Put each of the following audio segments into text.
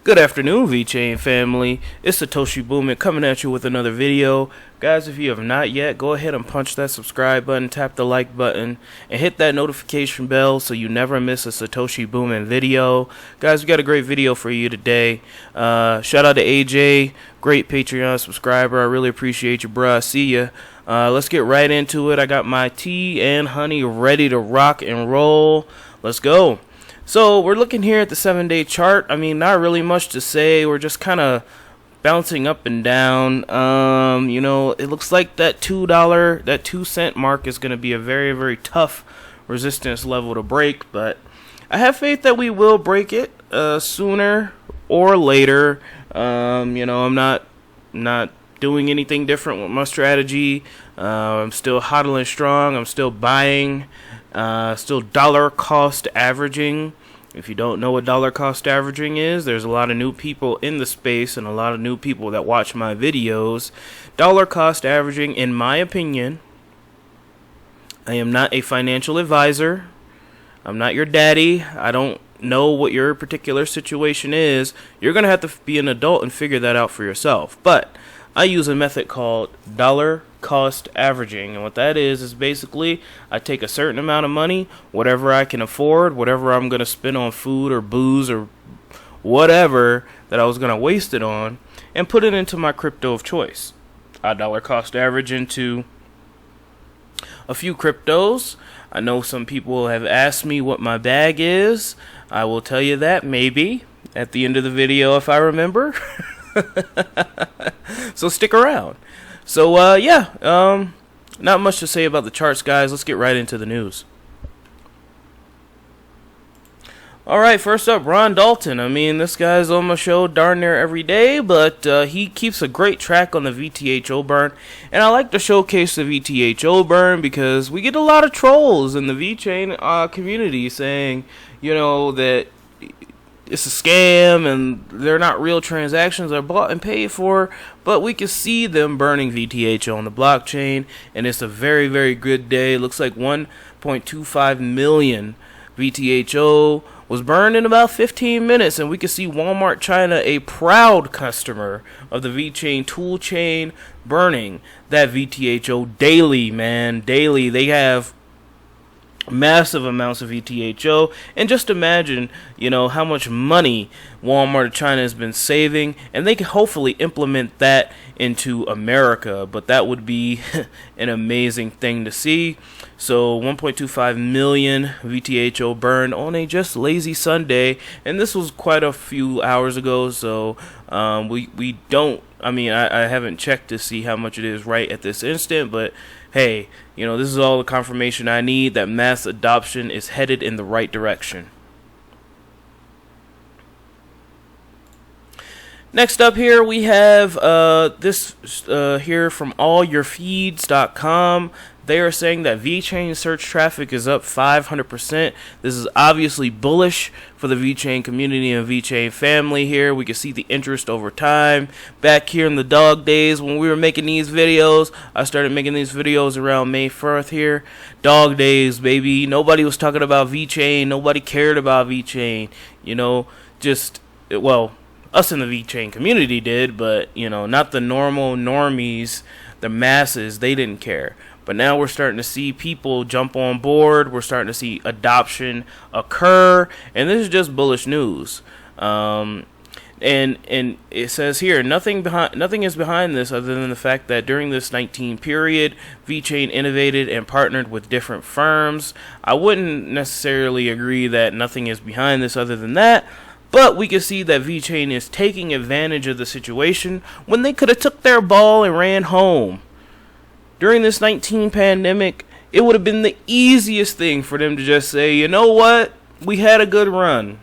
Good afternoon, Vechain family. It's Satoshi Boomin coming at you with another video. Guys, if you have not yet, go ahead and punch that subscribe button, tap the like button, and hit that notification bell so you never miss a Satoshi Boomin video. Guys, we got a great video for you today. Shout out to AJ, great Patreon subscriber. I really appreciate you, bruh. I see ya. Let's get right into it. I got my tea and honey ready to rock and roll. Let's go. So we're looking here at the 7-day chart. I mean, not really much to say. We're just kind of bouncing up and down. You know, it looks like that that 2 cent mark is going to be a very, very tough resistance level to break. But I have faith that we will break it sooner or later. You know, I'm not doing anything different with my strategy. I'm still hodling strong. I'm still buying. Still dollar cost averaging. If you don't know what dollar cost averaging is, there's a lot of new people in the space and a lot of new people that watch my videos. Dollar cost averaging, in my opinion, I am not a financial advisor. I'm not your daddy. I don't know what your particular situation is. You're going to have to be an adult and figure that out for yourself. But I use a method called dollar cost averaging, and what that is basically I take a certain amount of money, whatever I can afford, whatever I'm going to spend on food or booze or whatever that I was going to waste it on, and put it into my crypto of choice. I dollar cost average into a few cryptos. I know some people have asked me what my bag is. I will tell you that maybe at the end of the video if I remember. So stick around. So not much to say about the charts, guys. Let's get right into the news. Alright, first up, Ron Dalton. I mean, this guy's on my show darn near every day, but he keeps a great track on the VTHO burn. And I like to showcase the VTHO burn because we get a lot of trolls in the VeChain community saying, you know, that it's a scam and they're not real transactions, they're bought and paid for, but we can see them burning VTHO on the blockchain, and it's a very, very good day. It looks like 1.25 million VTHO was burned in about 15 minutes, and we can see Walmart China, a proud customer of the VeChain tool chain, burning that VTHO daily, man, daily. They have massive amounts of VTHO, and just imagine, you know, how much money Walmart China has been saving, and they can hopefully implement that into America, but that would be an amazing thing to see. So 1.25 million VTHO burned on a just lazy Sunday, and this was quite a few hours ago, so we don't, I mean, I haven't checked to see how much it is right at this instant, but hey, you know, this is all the confirmation I need that mass adoption is headed in the right direction. Next up here, we have this here from allyourfeeds.com. They are saying that VeChain search traffic is up 500%. This is obviously bullish for the VeChain community and VeChain family here. We can see the interest over time. Back here in the dog days when we were making these videos, I started making these videos around May 4th here. Dog days, baby. Nobody was talking about VeChain. Nobody cared about VeChain. You know, well, us in the VeChain community did, but, you know, not the normies, the masses, they didn't care. But now we're starting to see people jump on board. We're starting to see adoption occur, and this is just bullish news. And it says here, nothing is behind this other than the fact that during this 19 period, VeChain innovated and partnered with different firms. I wouldn't necessarily agree that nothing is behind this other than that. But we can see that VeChain is taking advantage of the situation when they could have took their ball and ran home. During this 19 pandemic, it would have been the easiest thing for them to just say, you know what, we had a good run.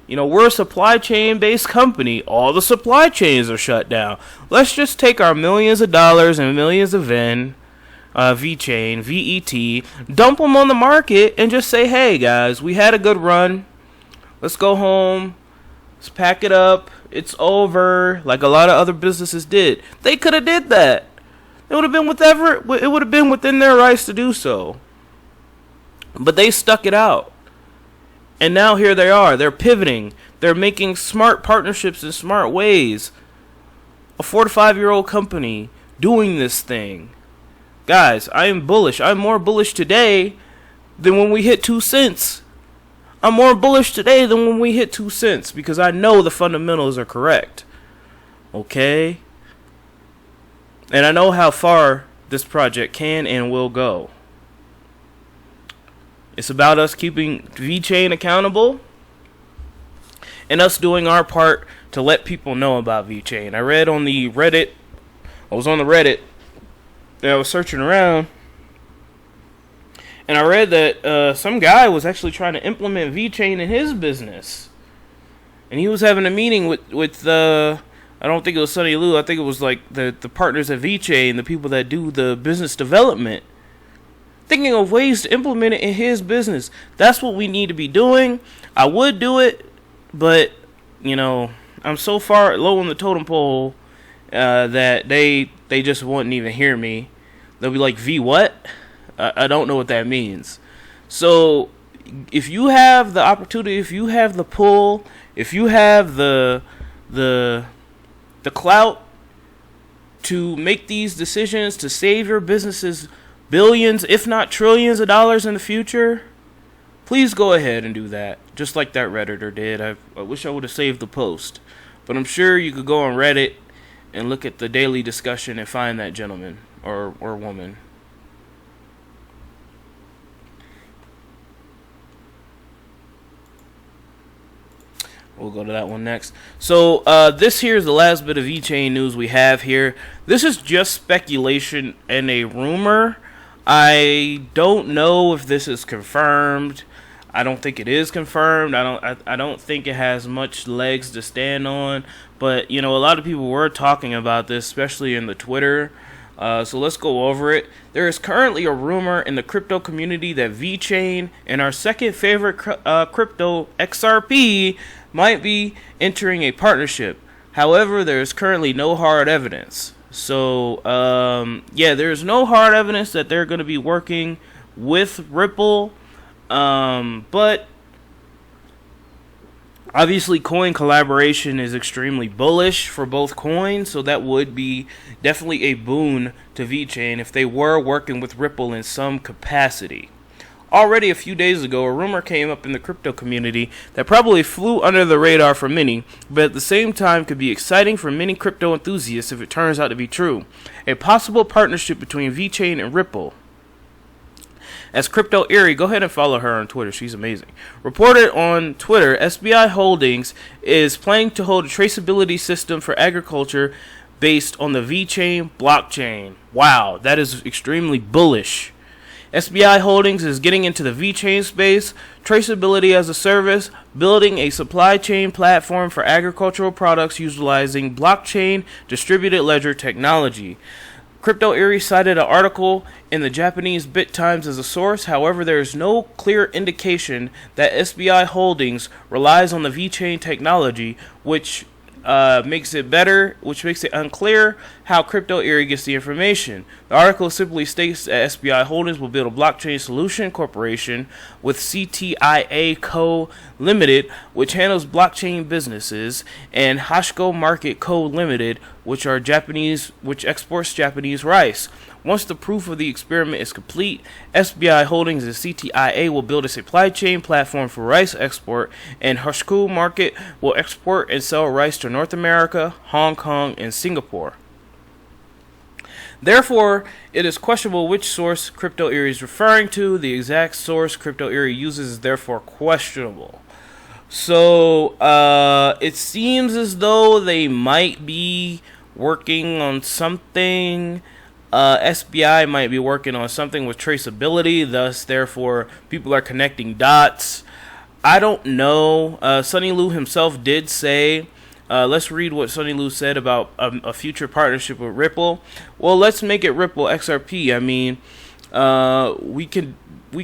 You know, we're a supply chain based company. All the supply chains are shut down. Let's just take our millions of dollars and millions of VeChain, VET, dump them on the market and just say, hey guys, we had a good run. Let's go home. Let's pack it up. It's over. Like a lot of other businesses did. They could have did that. It would have been within their rights to do so. But they stuck it out. And now here they are. They're pivoting. They're making smart partnerships in smart ways. A 4 to 5 year old company doing this thing. Guys, I am bullish. I'm more bullish today than when we hit 2 cents. I'm more bullish today than when we hit 2 cents because I know the fundamentals are correct. Okay? And I know how far this project can and will go. It's about us keeping VeChain accountable and us doing our part to let people know about VeChain. I read on the Reddit, I was on the Reddit, and I was searching around, and I read that some guy was actually trying to implement VeChain in his business. And he was having a meeting with I don't think it was Sonny Lou, I think it was like the partners at VeChain, the people that do the business development, thinking of ways to implement it in his business. That's what we need to be doing. I would do it, but, you know, I'm so far low on the totem pole that they just wouldn't even hear me. They'll be like, V what? I don't know what that means. So, if you have the opportunity, if you have the pull, if you have the clout to make these decisions to save your businesses billions, if not trillions of dollars in the future, please go ahead and do that. Just like that Redditor did. I wish I would have saved the post. But I'm sure you could go on Reddit and look at the daily discussion and find that gentleman or woman. We'll go to that one next. So this here is the last bit of VeChain news we have here. This is just speculation and a rumor. I don't know if this is confirmed. I don't think it is confirmed. I don't think it has much legs to stand on. But you know, a lot of people were talking about this, especially in the Twitter. So let's go over it. There is currently a rumor in the crypto community that VeChain and our second favorite crypto, XRP, might be entering a partnership. However, there is currently no hard evidence. So, yeah, there's no hard evidence that they're going to be working with Ripple. But obviously, coin collaboration is extremely bullish for both coins, so that would be definitely a boon to VeChain if they were working with Ripple in some capacity. Already a few days ago, a rumor came up in the crypto community that probably flew under the radar for many, but at the same time could be exciting for many crypto enthusiasts if it turns out to be true. A possible partnership between VeChain and Ripple. As Crypto Eerie, go ahead and follow her on Twitter. She's amazing. Reported on Twitter, SBI Holdings is planning to hold a traceability system for agriculture based on the VeChain blockchain. Wow, that is extremely bullish. SBI Holdings is getting into the VeChain space, traceability as a service, building a supply chain platform for agricultural products utilizing blockchain distributed ledger technology. Crypto Eerie cited an article in the Japanese Bit Times as a source. However, there is no clear indication that SBI Holdings relies on the VeChain technology, which makes it unclear how Crypto Eerie gets the information. The article simply states that SBI Holdings will build a blockchain solution corporation with CTIA Co. Limited, which handles blockchain businesses, and Hashko Market Co. Limited, which exports Japanese rice. Once the proof of the experiment is complete, SBI Holdings and CTIA will build a supply chain platform for rice export, and Hashko Market will export and sell rice to North America, Hong Kong, and Singapore. Therefore, it is questionable which source Crypto Eerie is referring to. The exact source Crypto Eerie uses is therefore questionable. So, it seems as though they might be working on something. SBI might be working on something with traceability, thus, therefore, people are connecting dots. I don't know. Sonny Lou himself did say, let's read what Sonny Lou said about a future partnership with Ripple. Well, let's make it Ripple XRP. I mean, we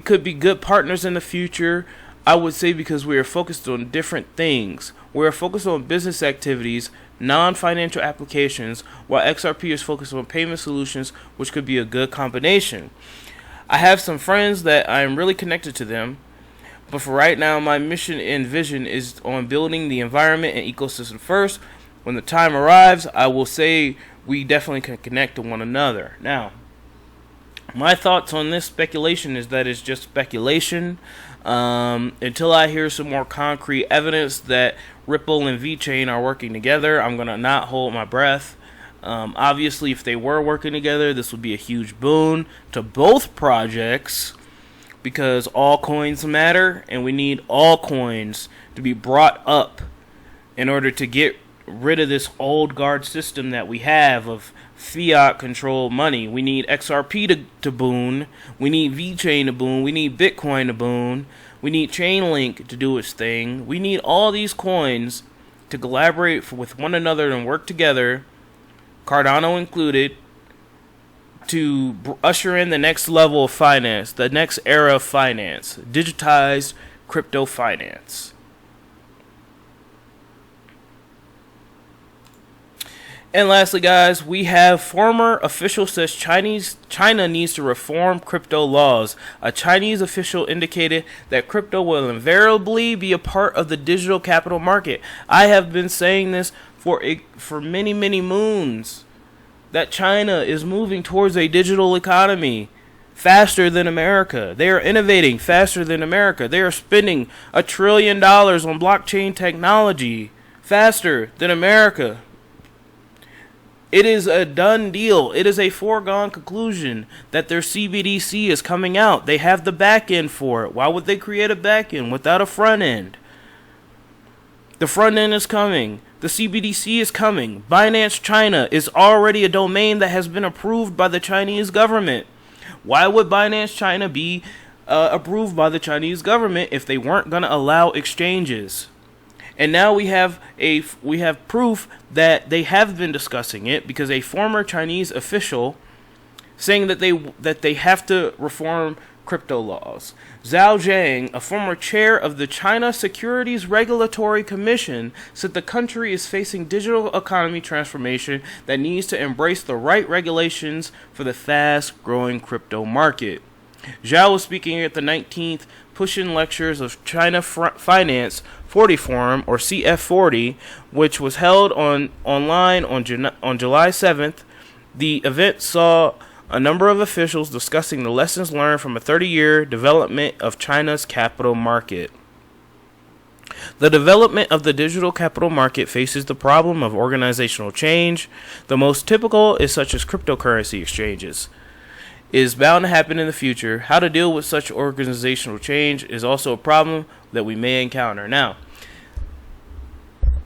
could be good partners in the future, I would say, because we are focused on different things. We are focused on business activities, non-financial applications, while XRP is focused on payment solutions, which could be a good combination. I have some friends that I am really connected to them, But for right now, my mission and vision is on building the environment and ecosystem first. When the time arrives, I will say we definitely can connect to one another. Now, my thoughts on this speculation is that it's just speculation. Until I hear some more concrete evidence that Ripple and Vechain are working together, I'm going to not hold my breath. Obviously, if they were working together, this would be a huge boon to both projects, because all coins matter, and we need all coins to be brought up in order to get rid of this old guard system that we have of fiat controlled money. We need XRP to boon. We need VeChain to boon. We need Bitcoin to boon. We need Chainlink to do its thing. We need all these coins to collaborate with one another and work together, Cardano included, to usher in the next level of finance, the next era of finance, digitized crypto finance. And lastly, guys, we have former official says China needs to reform crypto laws. A Chinese official indicated that crypto will invariably be a part of the digital capital market. I have been saying this for many, many moons, that China is moving towards a digital economy faster than America. They are innovating faster than America. They are spending $1 trillion on blockchain technology faster than America. It is a done deal. It is a foregone conclusion that their CBDC is coming out. They have the back end for it. Why would they create a back end without a front end? The front end is coming. The CBDC is coming. Binance China is already a domain that has been approved by the Chinese government. Why would Binance China be approved by the Chinese government if they weren't going to allow exchanges? And now we have proof that they have been discussing it, because a former Chinese official saying that they have to reform crypto laws. Zhao Zhang, a former chair of the China Securities Regulatory Commission, said the country is facing digital economy transformation that needs to embrace the right regulations for the fast-growing crypto market. Zhao was speaking at the 19th Push-In Lectures of China Finance 40 Forum, or CF40, which was held online on July 7th. The event saw a number of officials discussing the lessons learned from a 30-year development of China's capital market. The development of the digital capital market faces the problem of organizational change. The most typical is such as cryptocurrency exchanges. It is bound to happen in the future. How to deal with such organizational change is also a problem that we may encounter. Now,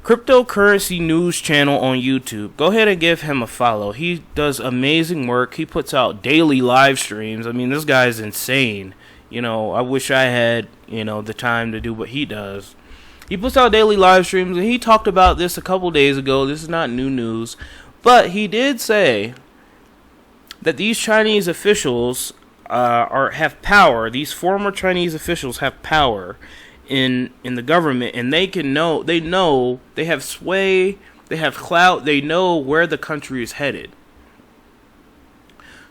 Cryptocurrency News channel on YouTube. Go ahead and give him a follow. He does amazing work. He puts out daily live streams. I mean, this guy's insane. You know, I wish I had, the time to do what he does. He puts out daily live streams, and he talked about this a couple days ago. This is not new news. But he did say that these Chinese officials have power. These former Chinese officials have power in the government, and they have sway, they have clout, they know where the country is headed.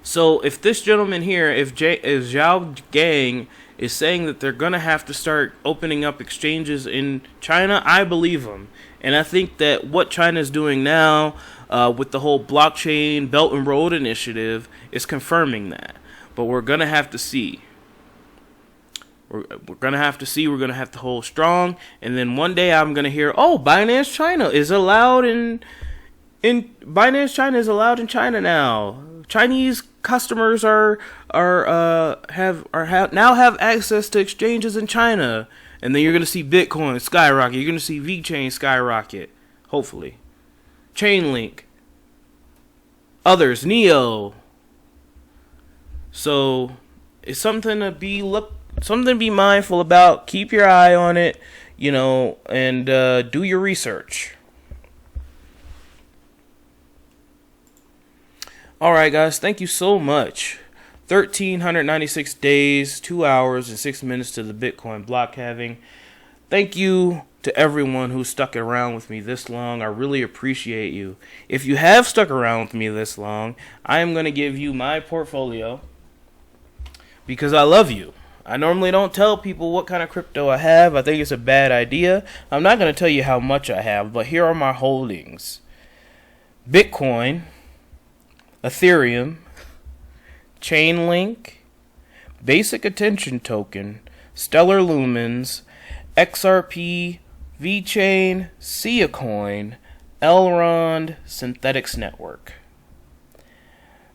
So if this gentleman here, if Zhao Gang is saying that they're going to have to start opening up exchanges in China, I believe him. And I think that what China is doing now with the whole blockchain Belt and Road initiative is confirming that. But we're going to have to see. We're going to have to see. We're going to have to hold strong. And then one day I'm going to hear, oh, Binance China is allowed in China now. Chinese customers now have access to exchanges in China. And then you're going to see Bitcoin skyrocket. You're going to see VeChain skyrocket. Hopefully. Chainlink. Others. Neo. So it's something to be mindful about. Keep your eye on it, and do your research. Alright, guys, thank you so much. 1,396 days, 2 hours, and 6 minutes to the Bitcoin block halving. Thank you to everyone who stuck around with me this long. I really appreciate you. If you have stuck around with me this long, I am going to give you my portfolio because I love you. I normally don't tell people what kind of crypto I have. I think it's a bad idea. I'm not going to tell you how much I have, but here are my holdings. Bitcoin, Ethereum, Chainlink, Basic Attention Token, Stellar Lumens, XRP, Vechain, Coin, Elrond, Synthetics Network.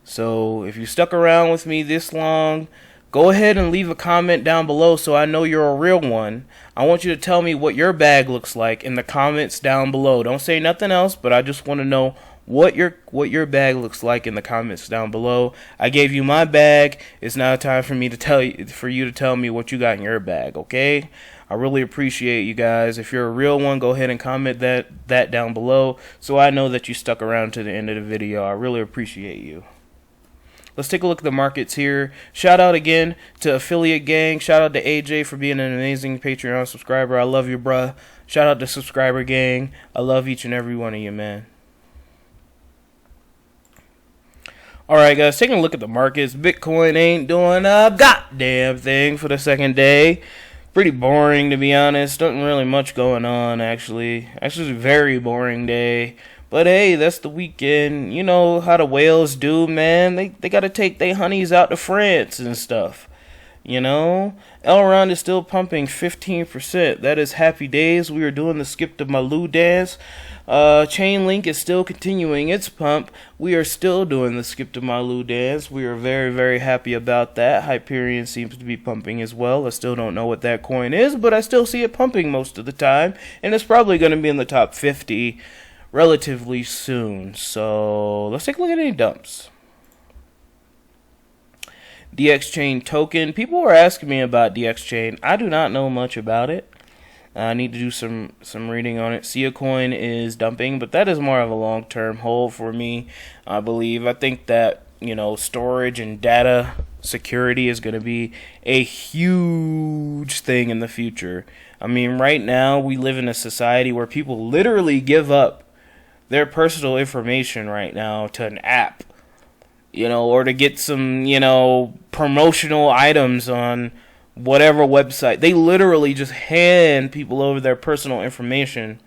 So if you stuck around with me this long, go ahead and leave a comment down below so I know you're a real one. I want you to tell me what your bag looks like in the comments down below. Don't say nothing else, but I just want to know what your bag looks like in the comments down below. I gave you my bag. It's now time for you to tell me what you got in your bag, okay? I really appreciate you guys. If you're a real one, go ahead and comment that down below so I know that you stuck around to the end of the video. I really appreciate you. Let's take a look at the markets here. Shout out again to Affiliate Gang. Shout out to AJ for being an amazing Patreon subscriber. I love you, bruh. Shout out to Subscriber Gang. I love each and every one of you, man. Alright, guys, taking a look at the markets. Bitcoin ain't doing a goddamn thing for the second day. Pretty boring, to be honest. Nothing really much going on, actually. Actually, it's a very boring day. But hey, that's the weekend. You know how the whales do, man. They gotta take their honeys out to France and stuff. You know? Elrond is still pumping 15%. That is happy days. We are doing the skip to Malou dance. Chainlink is still continuing its pump. We are still doing the skip to Malou dance. We are very, very happy about that. Hyperion seems to be pumping as well. I still don't know what that coin is, but I still see it pumping most of the time. And it's probably going to be in the top 50 relatively soon. So let's take a look at any dumps. DX Chain token. People were asking me about DX Chain. I do not know much about it. I need to do some reading on it. Coin is dumping, but that is more of a long-term hold for me, I believe. I think that, you know, storage and data security is going to be a huge thing in the future. I mean, right now we live in a society where people literally give up their personal information right now to an app, you know, or to get some, you know, promotional items on whatever website. They literally just hand people over their personal information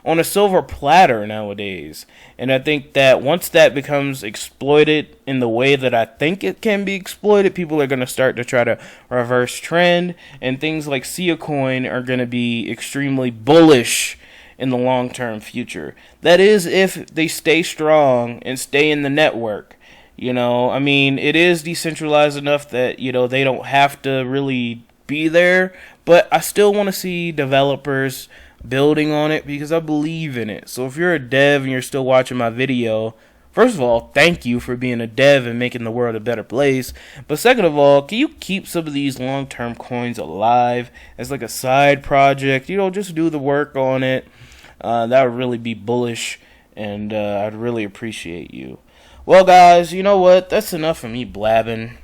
on a silver platter nowadays. And I think that once that becomes exploited in the way that I think it can be exploited, people are going to start to try to reverse trend, and things like Coin are going to be extremely bullish in the long-term future. That is if they stay strong and stay in the network. You know, I mean, it is decentralized enough that, you know, they don't have to really be there, but I still want to see developers building on it because I believe in it. So if you're a dev and you're still watching my video, first of all, thank you for being a dev and making the world a better place. But second of all, can you keep some of these long-term coins alive as like a side project? You know, just do the work on it. That would really be bullish, and I'd really appreciate you. Well, guys, you know what? That's enough of me blabbing.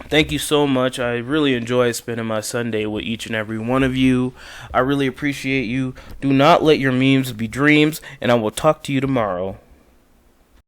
Thank you so much. I really enjoy spending my Sunday with each and every one of you. I really appreciate you. Do not let your memes be dreams, and I will talk to you tomorrow.